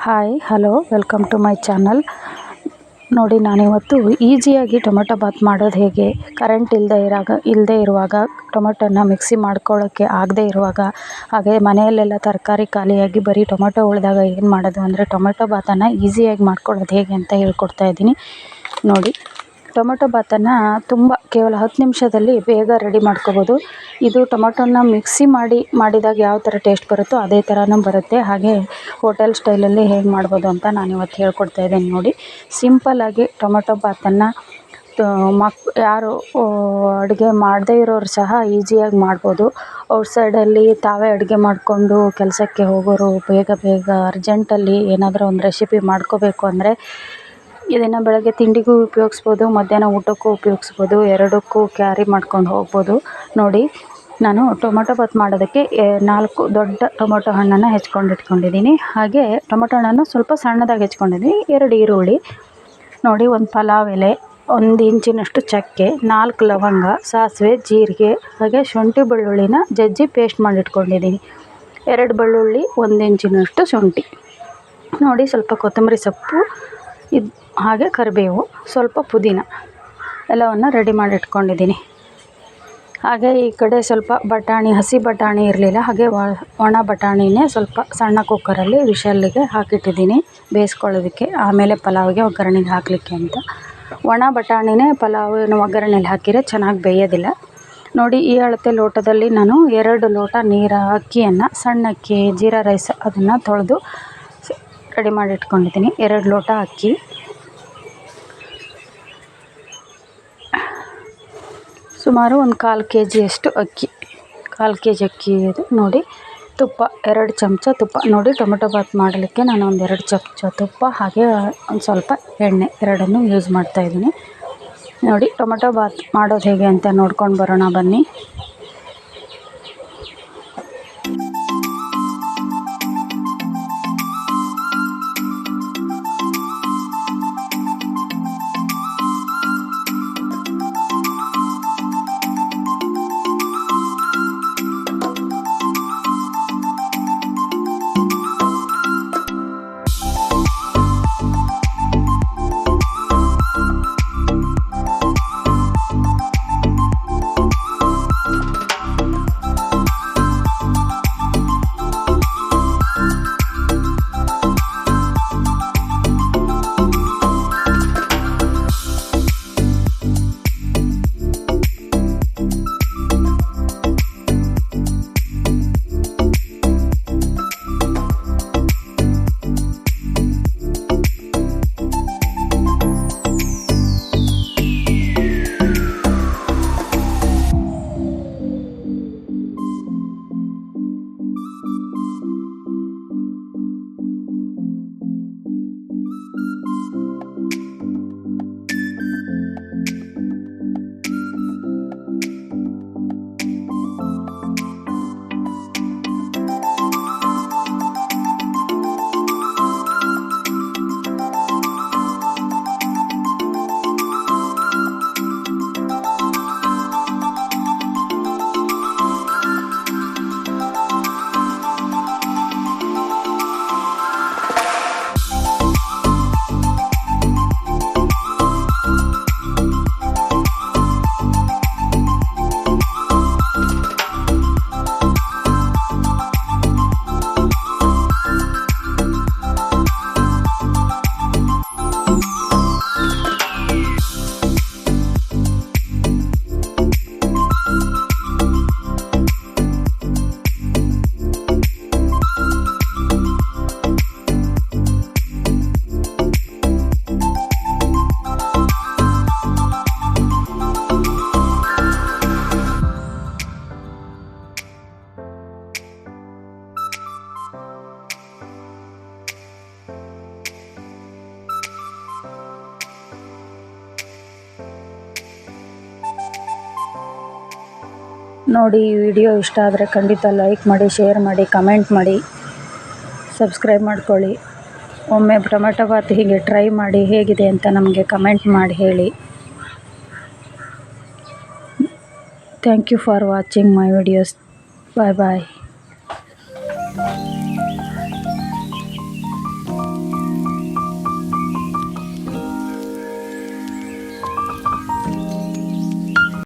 Hi hello welcome to my channel. ನೋಡಿ, ನಾನಿವತ್ತು ಈಸಿಯಾಗಿ ಟೊಮೆಟೊ ಬಾತ್ ಮಾಡೋದು ಹೇಗೆ, ಕರೆಂಟ್ ಇಲ್ಲದೆ ಇರುವಾಗ ಟೊಮೆಟೊನ ಮಿಕ್ಸಿ ಮಾಡ್ಕೊಳ್ಳೋಕ್ಕೆ ಆಗದೆ ಇರುವಾಗ, ಹಾಗೆ ಮನೆಯಲ್ಲೆಲ್ಲ ತರಕಾರಿ ಖಾಲಿಯಾಗಿ ಬರೀ ಟೊಮೆಟೊ ಉಳಿದಾಗ ಏನು ಮಾಡೋದು ಅಂದರೆ ಟೊಮೆಟೊ ಬಾತನ್ನು ಈಸಿಯಾಗಿ ಮಾಡ್ಕೊಳ್ಳೋದು ಹೇಗೆ ಅಂತ ಹೇಳ್ಕೊಡ್ತಾ ಇದ್ದೀನಿ. ನೋಡಿ, ಟೊಮೆಟೊ ಬಾತನ್ನು ಕೇವಲ 10 ನಿಮಿಷದಲ್ಲಿ ಬೇಗ ರೆಡಿ ಮಾಡ್ಕೋಬೋದು. ಇದು ಟೊಮೆಟೊನ ಮಿಕ್ಸಿ ಮಾಡಿದಾಗ ಯಾವ ಥರ ಟೇಸ್ಟ್ ಬರುತ್ತೋ ಅದೇ ಥರನೂ ಬರುತ್ತೆ. ಹಾಗೆ ಹೋಟೆಲ್ ಸ್ಟೈಲಲ್ಲಿ ಹೇಗೆ ಮಾಡ್ಬೋದು ಅಂತ ನಾನಿವತ್ತು ಹೇಳ್ಕೊಡ್ತಾ ಇದ್ದೀನಿ. ನೋಡಿ, ಸಿಂಪಲ್ಲಾಗಿ ಟೊಮೆಟೊ ಬಾತನ್ನು ಯಾರು ಅಡುಗೆ ಮಾಡದೇ ಇರೋರು ಸಹ ಈಸಿಯಾಗಿ ಮಾಡ್ಬೋದು. ಔಟ್ಸೈಡಲ್ಲಿ ತಾವೇ ಅಡುಗೆ ಮಾಡಿಕೊಂಡು ಕೆಲಸಕ್ಕೆ ಹೋಗೋರು ಬೇಗ ಅರ್ಜೆಂಟಲ್ಲಿ ಏನಾದರೂ ಒಂದು ರೆಸಿಪಿ ಮಾಡ್ಕೋಬೇಕು ಅಂದರೆ ಇದನ್ನು ಬೆಳಗ್ಗೆ ತಿಂಡಿಗೂ ಉಪಯೋಗಿಸ್ಬೋದು, ಮಧ್ಯಾಹ್ನ ಊಟಕ್ಕೂ ಉಪಯೋಗಿಸ್ಬೋದು, ಎರಡಕ್ಕೂ ಕ್ಯಾರಿ ಮಾಡ್ಕೊಂಡು ಹೋಗ್ಬೋದು. ನೋಡಿ, ನಾನು ಟೊಮೆಟೊ ಬಾತ್ ಮಾಡೋದಕ್ಕೆ 4 ದೊಡ್ಡ ಟೊಮೆಟೊ ಹಣ್ಣನ್ನು ಇಟ್ಕೊಂಡಿದ್ದೀನಿ. ಹಾಗೆ ಟೊಮೆಟೊ ಹಣ್ಣನ್ನು ಸ್ವಲ್ಪ ಸಣ್ಣದಾಗಿ ಹೆಚ್ಕೊಂಡಿದ್ದೀನಿ. 2 ಈರುಳ್ಳಿ, ನೋಡಿ, 1 ಪಲಾವ್ ಎಲೆ, 1 ಇಂಚಿನಷ್ಟು ಚಕ್ಕೆ, 4 ಲವಂಗ, ಸಾಸಿವೆ, ಜೀರಿಗೆ, ಹಾಗೆ ಶುಂಠಿ ಬೆಳ್ಳುಳ್ಳಿನ ಜಜ್ಜಿ ಪೇಸ್ಟ್ ಮಾಡಿಟ್ಕೊಂಡಿದ್ದೀನಿ. 2 ಬೆಳ್ಳುಳ್ಳಿ, 1 ಇಂಚಿನಷ್ಟು ಶುಂಠಿ, ನೋಡಿ, ಸ್ವಲ್ಪ ಕೊತ್ತಂಬರಿ ಸೊಪ್ಪು, ಹಾಗೆ ಕರಿಬೇವು, ಸ್ವಲ್ಪ ಪುದೀನ ಎಲ್ಲವನ್ನು ರೆಡಿ ಮಾಡಿಟ್ಕೊಂಡಿದ್ದೀನಿ. ಹಾಗೆ ಈ ಕಡೆ ಸ್ವಲ್ಪ ಹಸಿ ಬಟಾಣಿ ಇರಲಿಲ್ಲ, ಹಾಗೆ ಒಣ ಬಟಾಣಿನೇ ಸ್ವಲ್ಪ ಸಣ್ಣ ಕುಕ್ಕರಲ್ಲಿ ವಿಷಲ್ಲಿಗೆ ಹಾಕಿಟ್ಟಿದ್ದೀನಿ ಬೇಯಿಸ್ಕೊಳ್ಳೋದಕ್ಕೆ, ಆಮೇಲೆ ಪಲಾವಿಗೆ ಒಗ್ಗರಣೆಗೆ ಹಾಕಲಿಕ್ಕೆ ಅಂತ. ಒಣ ಬಟಾಣಿನೇ ಪಲಾವಿನ ಒಗ್ಗರಣೆಯಲ್ಲಿ ಹಾಕಿದರೆ ಚೆನ್ನಾಗಿ ಬೇಯೋದಿಲ್ಲ. ನೋಡಿ, ಈ ಅಳತೆ ಲೋಟದಲ್ಲಿ ನಾನು 2 ಲೋಟ ಅಕ್ಕಿಯನ್ನು, ಸಣ್ಣ ಅಕ್ಕಿ ಜೀರಾ ರೈಸ್, ಅದನ್ನು ತೊಳೆದು ರೆಡಿ ಮಾಡಿಟ್ಕೊಂಡಿದ್ದೀನಿ. 2 ಲೋಟ ಅಕ್ಕಿ, ಸುಮಾರು 1/4 kgಯಷ್ಟು ಅಕ್ಕಿ, 1/4 kg ಅಕ್ಕಿ ಇದು. ನೋಡಿ, ತುಪ್ಪ 2 ಚಮಚ ತುಪ್ಪ. ನೋಡಿ, ಟೊಮೆಟೊ ಬಾತ್ ಮಾಡಲಿಕ್ಕೆ ನಾನು 2 ಚಮಚ ತುಪ್ಪ ಹಾಗೆ ಒಂದು ಸ್ವಲ್ಪ ಎಣ್ಣೆ ಎರಡನ್ನೂ ಯೂಸ್ ಮಾಡ್ತಾಯಿದ್ದೀನಿ. ನೋಡಿ, ಟೊಮೆಟೊ ಬಾತ್ ಮಾಡೋದು ಹೇಗೆ ಅಂತ ನೋಡ್ಕೊಂಡು ಬರೋಣ ಬನ್ನಿ. ನೋಡಿ, ಈ ವಿಡಿಯೋ ಇಷ್ಟ ಆದರೆ ಖಂಡಿತ ಲೈಕ್ ಮಾಡಿ, ಶೇರ್ ಮಾಡಿ, ಕಮೆಂಟ್ ಮಾಡಿ, ಸಬ್ಸ್ಕ್ರೈಬ್ ಮಾಡ್ಕೊಳ್ಳಿ. ಒಮ್ಮೆ ಟೊಮೆಟೊ ಬಾತ್ ಹೀಗೆ ಟ್ರೈ ಮಾಡಿ ಹೇಗಿದೆ ಅಂತ ನಮಗೆ ಕಮೆಂಟ್ ಮಾಡಿ ಹೇಳಿ. Thank you for watching my videos. Bye bye.